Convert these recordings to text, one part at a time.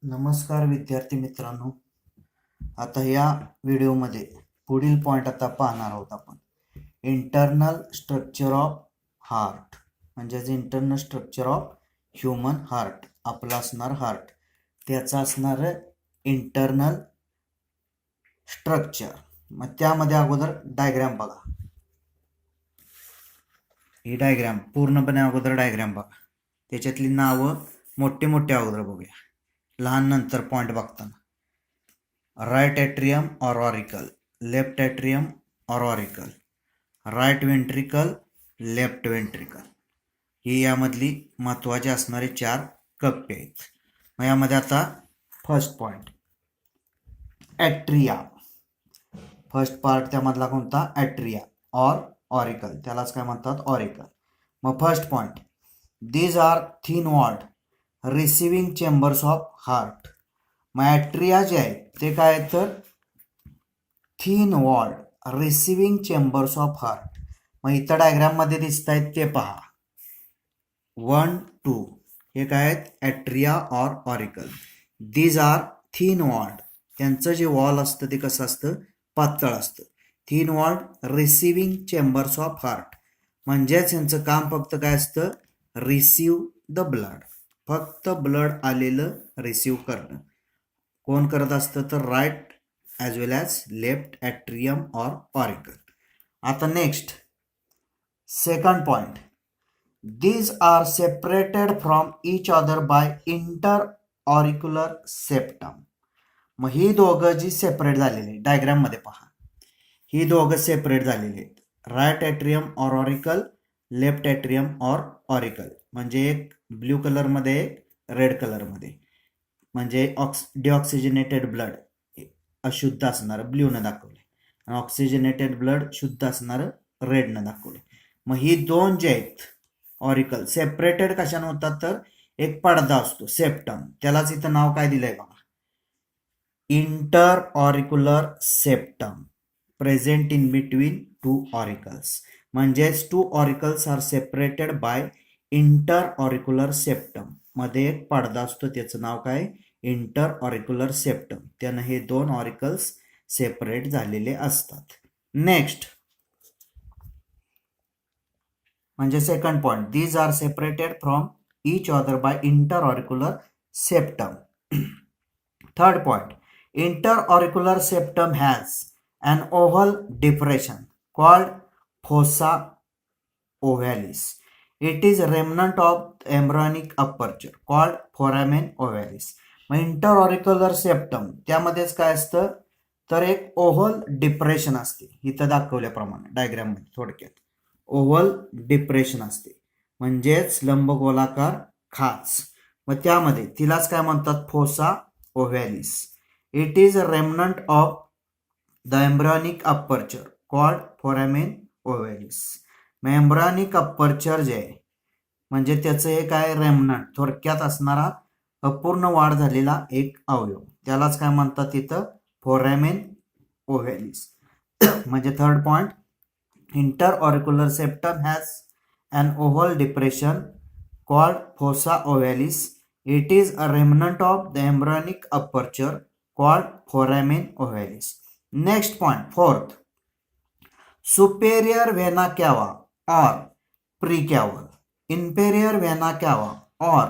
नमस्कार विद्यार्थी मित्रांनो. आता या व्हिडिओमध्ये पुढील पॉइंट आता पाहणार आहोत आपण. इंटरनल स्ट्रक्चर ऑफ हार्ट म्हणजेच internal structure of human heart. आपला असणार हार्ट, त्याचा असणार इंटरनल स्ट्रक्चर. मग त्यामध्ये अगोदर डायग्राम बघा. ही डायग्राम पूर्णपणे अगोदर डायग्राम बघा. त्याच्यातली नावं मोठे मोठे अगोदर बघूया, लहान नंतर पॉइंट बघताना. राईट एट्रियम और ऑरिकल, लेफ्ट एट्रियम और auricle, right ventricle, left ventricle. ही यामधली महत्त्वाचे असणारे 4 कप्पे आहेत. मग यामध्ये आता first point atria. First part त्यामधला कोणता? ॲट्रिया और ऑरिकल, त्यालाच काय म्हणतात? ऑरिकल. मग first point, these are thin walled receiving chambers of heart. मग ॲट्रिया जे आहे ते काय तर thin walled receiving chambers of heart. मग इथं डायग्राममध्ये दिसत आहेत ते पहा, 1, 2 हे काय आहेत? ॲट्रिया और auricle. These are thin walled, त्यांचं जे वॉल असतं ते कसं असतं? पातळ असतं. Thin walled receiving chambers of heart म्हणजेच यांचं काम फक्त काय असतं? रिसिव्ह द ब्लड, फक्त ब्लड आलेलं रिसिव्ह करणं. कोण करत असतं? तर right as well as left atrium और ऑरिकल. आता next second point, these are separated from each other by inter auricular septum. मग ही दोघं जी सेपरेट झालेली डायग्राम मध्ये पहा, ही दोघं सेपरेट झालेली आहेत. राईट ॲट्रियम और ऑरिकल, लेफ्ट ॲट्रियम और ऑरिकल. म्हणजे एक ब्ल्यू कलर मध्ये, एक रेड कलर मध्ये. म्हणजे डिऑक्सिजनेटेड ब्लड अशुद्ध असणार ब्ल्यू न दाखवले, आणि ऑक्सिजनेटेड ब्लड शुद्ध असणार रेड न दाखवले. मग ही दोन जे आहेत ऑरिकल सेपरेटेड कशाने होतात? तर एक पडदा असतो सेप्टम, त्यालाच इथं नाव काय दिलंय बघा, inter auricular septum, present in between 2 auricles. म्हणजेच 2 auricles are separated by inter auricular septum. मध्ये एक पडदा असतो, त्याचं नाव काय? Inter auricular septum. त्यानं हे 2 ऑरिकल्स सेपरेट झालेले असतात. नेक्स्ट म्हणजे second point, these are separated from each other by inter auricular septum. Third point, inter auricular septum has an oval depression called fossa ovalis. It is remnant of embryonic aperture called foramen ovalis. मग inter auricular septum त्यामध्येच काय असतं? तर एक oval depression असते, इथं दाखवल्याप्रमाणे diagram मध्ये. थोडक्यात ओव्हल डिप्रेशन असते म्हणजेच लंबगोलाकार खाच. मग त्यामध्ये तिलाच काय म्हणतात? Fossa ovalis. It is a remnant of the embryonic aperture called foramen ovalis. मग एम्ब्रियोनिक अपर्चर जे आहे म्हणजे त्याचं हे काय? रेमनंट, थोडक्यात असणारा अपूर्ण वाढ झालेला एक अवयव, त्यालाच काय म्हणतात तिथं? Foramen ovalis. म्हणजे third point, inter auricular septum has an oval depression called fossa ovalis. It is a remnant of the embryonic aperture called foramen ovalis. Next point, fourth, superior vena cava or precaval, inferior vena cava or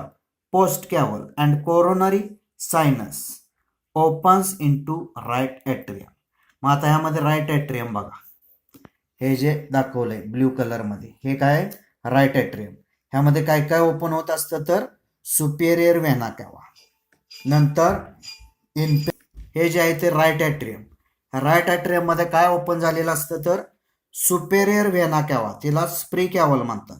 postcaval and coronary sinus opens into right atrium. मग आता यामध्ये right atrium बघा, हे जे दाखवलंय blue colour मध्ये, हे काय? Right atrium. ह्यामध्ये काय काय ओपन होत असतं? तर सुपेरियर व्हेना कॅवा. नंतर हे जे आहे ते राईट ॲट्रियम. राईट ॲट्रियम मध्ये काय ओपन झालेलं असतं? तर सुपेरियर व्हेना कॅवा, तिलाच प्री कॅवल म्हणतात.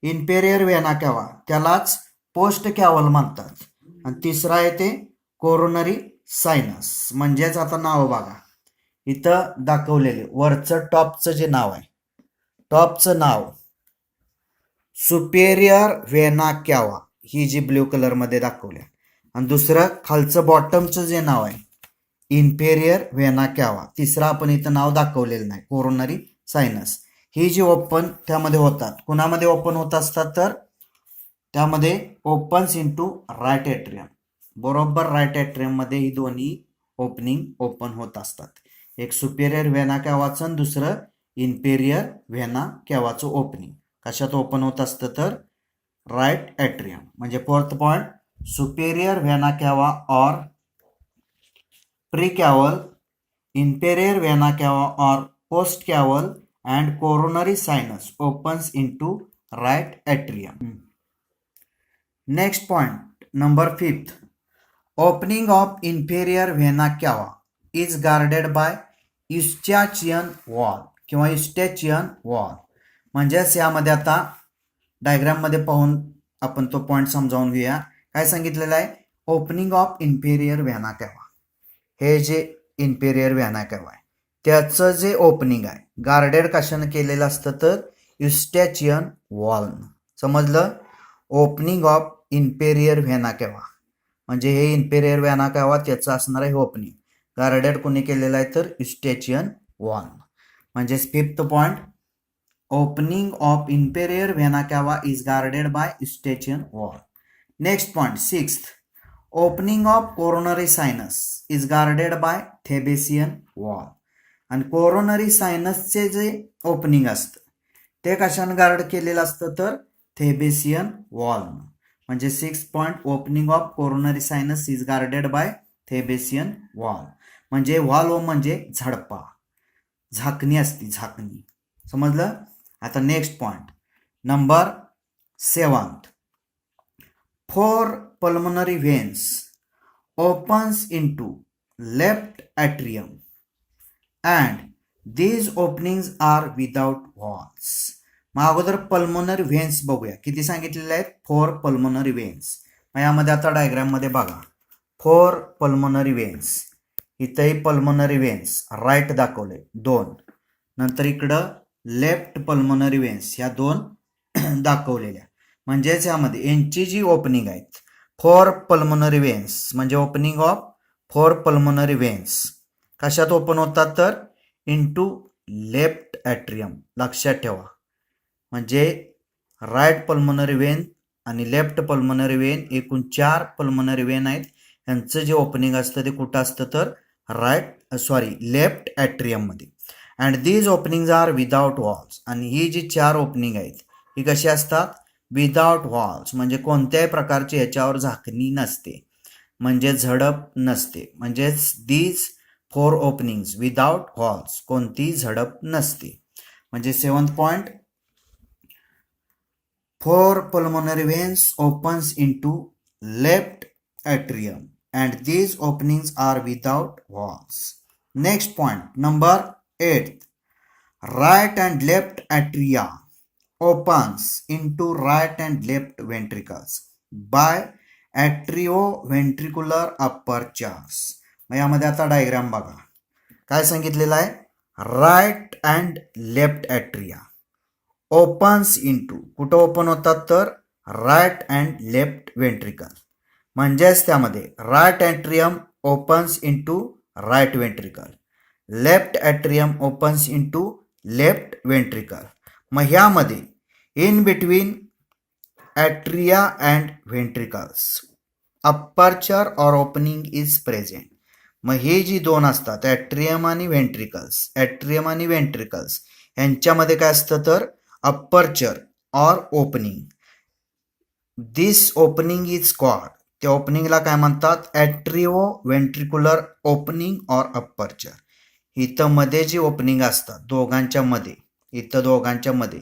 इन्फेरियर व्हेना कॅवा, त्यालाच पोस्ट कॅवल म्हणतात. आणि तिसरा आहे ते कोरोनरी सायनस. म्हणजेच आता नाव बघा, इथं दाखवलेले वरचं टॉपचं जे नाव आहे, टॉपचं नाव सुपेरियर व्हेना कॅवा, ही जी ब्ल्यू कलर मध्ये दाखवल्या. आणि दुसरं खालचं बॉटमचं जे नाव आहे इन्फेरियर व्हेना कॅवा. तिसरं आपण इथं नाव दाखवलेलं नाही, कोरोनरी सायनस. ही जी ओपन त्यामध्ये होतात, कुणामध्ये ओपन होत असतात? तर त्यामध्ये ओपन्स इनटू राईट ॲट्रियम. बरोबर राईट ॲट्रियममध्ये ही दोन्ही ओपनिंग ओपन होत असतात. एक सुपेरियर व्हेना कॅवाचं आणि दुसरं इन्फेरियर व्हेना कॅवाचं ओपनिंग कशात ओपन होत असतं तर राईट ॲट्रियम. म्हणजे fourth point superior vena cava or precaval, inferior vena cava or post caval and coronary sinus opens into right atrium. Next point, number 5th. Opening of inferior vena cava is guarded by eustachian wall किंवा eustachian wall. म्हणजेच यामध्ये आता डायग्राममध्ये पाहून आपण तो point समजावून घेऊया. काय सांगितलेलं आहे? ओपनिंग ऑफ इन्फेरियर व्हेना कॅवा, हे जे इन्फेरियर व्हेना कॅवा आहे त्याचं जे ओपनिंग आहे गार्डेड कशानं केलेलं असतं तर युस्टॅचियन वॉलनं. समजलं? ओपनिंग ऑफ इन्फेरियर व्हेना कॅवा म्हणजे हे इन्फेरियर व्हेना कॅवा त्याचं असणार आहे ओपनिंग गार्डेड कोणी केलेलं आहे तर युस्टॅचियन वॉल. म्हणजेच fifth point, opening of inferior vena cava is guarded by Eustachian valve. Next point, sixth. Opening of coronary sinus is guarded by Thebesian valve. आणि कोरोनरी सायनसचे जे ओपनिंग असतं ते कशानं गार्ड केलेलं असतं तर थेबेसियन वॉलनं. म्हणजे 6 point, opening of coronary sinus is guarded by Thebesian valve. म्हणजे वॉल म्हणजे झडपा, झाकणी असती, झाकणी. समजलं? आता next point, number 7th. 4 pulmonary veins opens into left atrium and these openings are without walls. मग अगोदर पल्मोनरी व्हेन्स बघूया. किती सांगितलेले आहेत? 4 पल्मोनरी व्हेन्स. मग यामध्ये आता डायग्राममध्ये बघा 4 पल्मोनरी व्हेन्स. इथंही पल्मोनरी व्हेन्स राईट दाखवले 2, नंतर इकडं लेफ्ट पल्मोनरी व्हेन्स ह्या 2 दाखवलेल्या. म्हणजेच यामध्ये यांची जी ओपनिंग आहेत 4 पल्मोनरी व्हेन्स म्हणजे ओपनिंग ऑफ 4 पल्मोनरी व्हेन्स कशात ओपन होतात तर इंटू लेफ्ट ॲट्रियम. लक्षात ठेवा. म्हणजे राईट पल्मोनरी वेन आणि लेफ्ट पल्मोनरी वेन एकूण 4 पल्मोनरी वेन आहेत. यांचं जे ओपनिंग असतं ते कुठं असतं तर लेफ्ट ॲट्रियममध्ये. And these openings are without valves. आणि ही जी 4 ओपनिंग आहेत ही कशी असतात? Without valves. म्हणजे कोणत्याही प्रकारची ह्याच्यावर झाकणी नसते, म्हणजे झडप नसते. म्हणजेच दीज 4 ओपनिंग्स विदाउट वॉल्स, कोणती झडप नसते. म्हणजे 7th point, 4 pulmonary veins opens into left atrium and these openings are without walls. Next point, number 8. Right and left atria opens into right and left ventricles by atrioventricular apertures. मग यामध्ये आता diagram बघा. काय सांगितलेलं आहे? Right and left atria opens into, कुठं open होतात तर राईट अँड लेफ्ट वेंट्रिकल. म्हणजेच त्यामध्ये right atrium opens into right ventricle, left atrium opens into left ventricle. मग ह्यामध्ये in between atria and ventricles aperture or opening is present. मग हे जी 2 असतात ॲट्रियम आणि व्हेंट्रिकल्स, यांच्यामध्ये काय असतं तर aperture or opening. This opening is called, त्या ओपनिंगला काय म्हणतात? Atrio ventricular opening or aperture. इथं मध्ये जी ओपनिंग असतात दोघांच्या मध्ये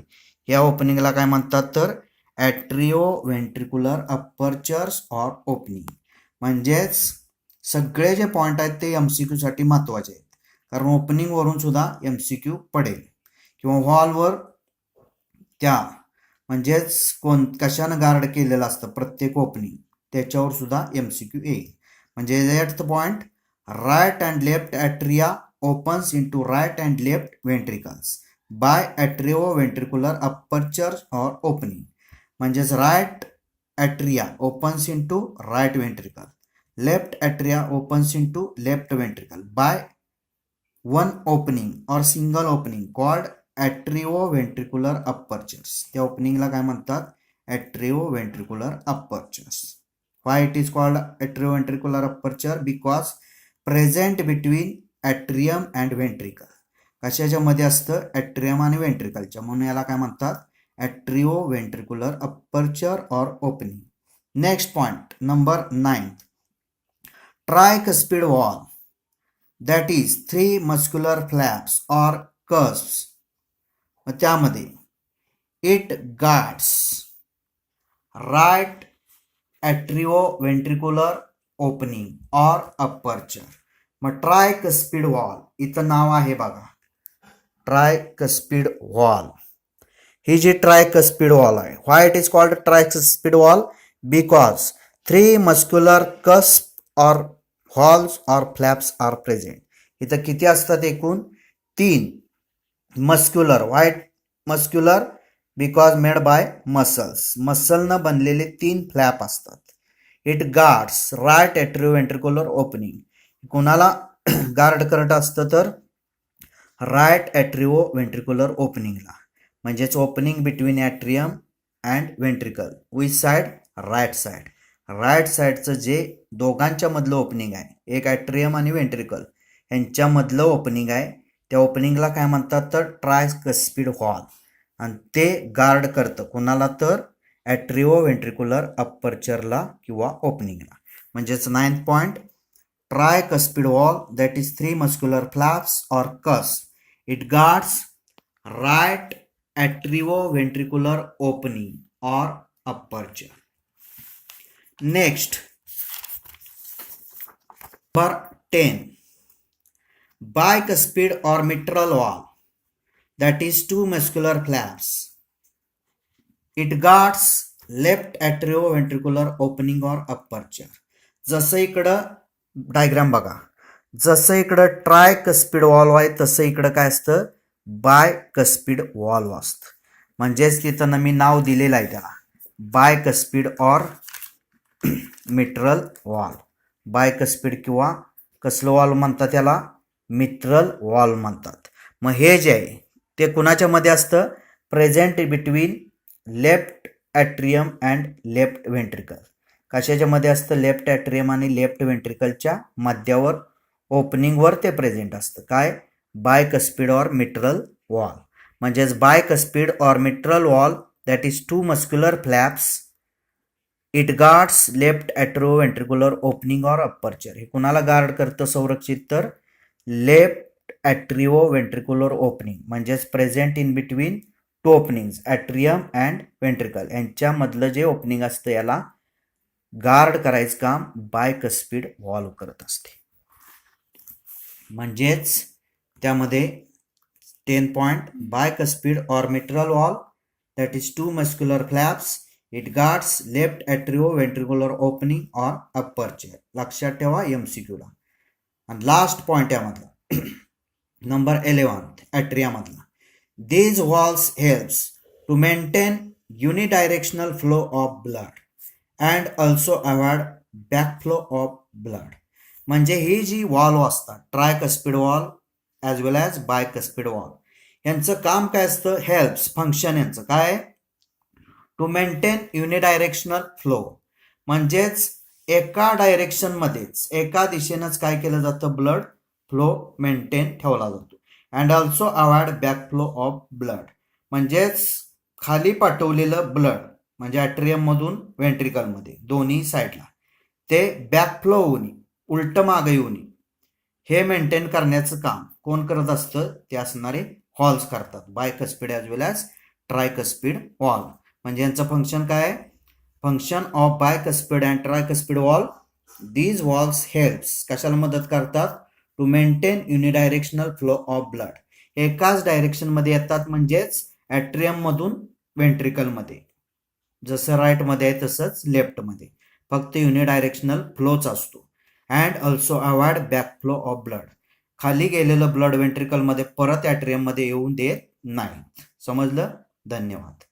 या ओपनिंगला काय म्हणतात तर ॲट्रिओ व्हेंट्रिक्युलर अपर्चर्स ऑर ओपनिंग. म्हणजेच सगळे जे पॉईंट आहेत ते MCQ साठी महत्त्वाचे आहेत, कारण ओपनिंग वरून सुद्धा MCQ पडेल किंवा वॉलवर त्या म्हणजेच कशानं गार्ड केलेलं असतं प्रत्येक ओपनिंग त्याच्यावर सुद्धा MCQ येईल. म्हणजे 8th point, right and left atria opens into right and left ventricles by atrio ventricular apertures or opening. म्हणजेच right atria opens into right ventricle, left atria opens into left ventricle by one opening or single opening called atrio ventricular apertures. त्या ओपनिंगला काय म्हणतात? Atrio ventricular apertures. Why it is called atrioventricular aperture? Because present between atrium and ventricle. कशाच्या मध्ये असतं? Atrium आणि वेंट्रिकलच्या, म्हणून याला काय म्हणतात? Atrioventricular aperture or opening. Next point number 9. Tricuspid valve, that is 3 muscular flaps or curves. त्यामध्ये it guards right atrioventricular opening or aperture. मग ट्रायकस्पिड वॉल इथं नाव आहे बघा, ट्रायकस्पिड वॉल. ही जी ट्रायकस्पिड वॉल आहे, why it is called tricuspid valve? Because 3 muscular cusp or halls or flaps are present. इथं किती असतात एकूण? 3 muscular. Why muscular? Because made by muscles, मसलनं बनलेले 3 फ्लॅप असतात. It guards right atrioventricular opening. कोणाला guard करत असतं तर राईट ॲट्रिओव्हेंट्रिक्युलर ओपनिंगला, म्हणजेच opening between atrium and ventricle. Which side? Right side. Right साईडचं जे दोघांच्या मधलं ओपनिंग आहे, एक ॲट्रियम आणि वेंट्रिकल यांच्यामधलं ओपनिंग आहे, त्या ओपनिंगला काय म्हणतात तर ट्रायकस्पिड वॉल. आणि ते गार्ड करतं कोणाला तर ॲट्रिओव्हेंट्रिक्युलर अपर्चरला किंवा ओपनिंगला. म्हणजेच 9th point, tricuspid wall, that is 3 muscular flaps or cusps. It guards right atrioventricular opening or aperture. Next, number 10, bicuspid or mitral wall, that is 2 muscular flaps. It guards left atrioventricular opening or aperture. जसं इकडं diagram बघा, जसं इकडं ट्रायकस्पिड valve आहे तसं इकडं काय असतं? बायकस्पिड वॉल्व असतं. म्हणजेच तिथं मी नाव दिलेलं आहे त्याला bicuspid or mitral valve. Bicuspid किंवा कसलं वॉल्व म्हणतात त्याला? मिट्रल वॉल्व म्हणतात. मग हे जे आहे ते कुणाच्या मध्ये असतं? Present between left atrium and left ventricle. कशाच्या मध्ये असतं? लेफ्ट ॲट्रियम आणि लेफ्ट वेंट्रिकलच्या मध्यावर ओपनिंगवर ते प्रेझेंट असतं. काय? Bicuspid or mitral valve. म्हणजेच bicuspid or mitral valve, that is 2 muscular flaps. It guards left atrioventricular opening or aperture. हे कुणाला गार्ड करतं संरक्षित तर लेफ्ट ॲट्रिओव्हेंट्रिक्युलर ओपनिंग, म्हणजेच present in between 2 openings atrium and ventricle यांच्यामधलं जे ओपनिंग असतं याला गार्ड करायचं काम बायकस्पिड वॉल्व करत असते. म्हणजेच त्यामध्ये 10 point, bicuspid or mitral valve, that is 2 muscular flaps. It guards left atrioventricular opening or aperture. लक्षात ठेवा MCQला. आणि लास्ट पॉइंट यामधला नंबर 11 ॲट्रियामधला. These valves helps to maintain unidirectional flow of blood and also avoid backflow of blood. म्हणजे ही जी valve असतात tricuspid valve as well as bicuspid valve, यांचं काम काय असतं? हेल्प्स, फंक्शन यांचं काय? To maintain unidirectional flow. म्हणजेच एका डायरेक्शनमध्येच एका दिशेनंच काय केलं जातं? ब्लड फ्लो मेंटेन ठेवला जातो. And also avoid backflow of blood. म्हणजेच खाली पाठवलेलं ब्लड म्हणजे ॲट्रियममधून वेंट्रिकलमध्ये दोन्ही साईडला ते बॅकफ्लो होऊन उलट मागे येऊन हे मेंटेन करण्याचं काम कोण करत असतं? ते असणारे हॉल्स करतात, bicuspid as well as tricuspid valve. म्हणजे यांचं फंक्शन काय? Function of bicuspid and tricuspid valve. These valves helps कशाला मदत करतात? To maintain unidirectional flow of blood. एकाच डायरेक्शनमध्ये येतात, म्हणजेच ॲट्रियममधून वेंट्रिकलमध्ये. जसं राईटमध्ये आहे तसंच लेफ्टमध्ये, फक्त युनिडायरेक्शनल फ्लोच असतो. And also avoid backflow of blood. खाली गेलेलं ब्लड वेंट्रिकलमध्ये परत ॲट्रियममध्ये येऊन देत नाही. समजलं? धन्यवाद.